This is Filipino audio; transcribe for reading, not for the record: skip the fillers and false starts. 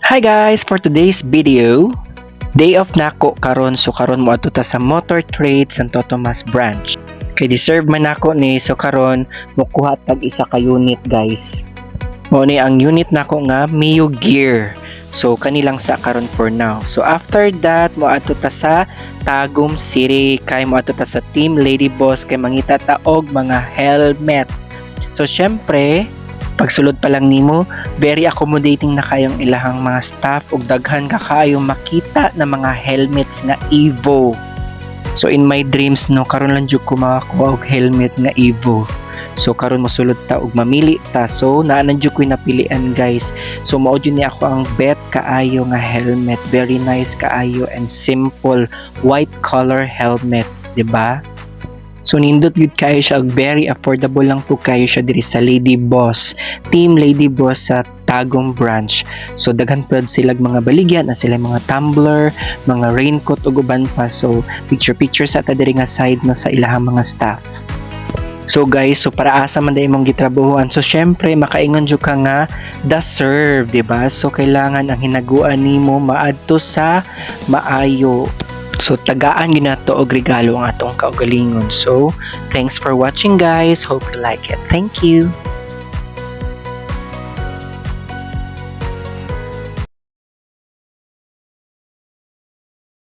Hi guys, for today's video, day off nako karon so karon mo adto ta sa Motor Trade Santo Tomas branch. Kay deserve man nako ni so karon mokuha tag isa ka unit guys. Mo ni ang unit nako nga Mio Gear. So kanilang sa karon for now. So after that mo adto ta sa Tagum City kay mo adto ta sa Team Lady Boss kay mangita ta og mga helmet. So syempre pagsulod pa lang nimo, very accommodating na kayong ilahang mga staff ug daghan ka kayong makita na mga helmets nga Evo. So in my dreams no karon lang jud ko makakuha og helmet nga Evo. So karon mosulod ta og mamili ta. So naa na jud ko'y napilian guys. So mao jud ni ako ang bet kaayo nga helmet. Very nice kaayo and simple white color helmet, di ba? So nindot gud kayo siya, very affordable lang po kayo siya diri sa Lady Boss, Team Lady Boss sa Tagum branch. So daghan pud sila mga baligyan na sila mga tumbler, mga raincoat ug uban pa. So picture sa ta diri nga side no sa ilahang mga staff. So guys, so para asa man day imong gitrabahuan. So syempre makaingon jud ka nga the serve, di ba? So kailangan ang hinaguan nimo maadto sa maayo. So tagaan ginato og regalo ang atong kaugalingon. So thanks for watching guys. Hope you like it. Thank you.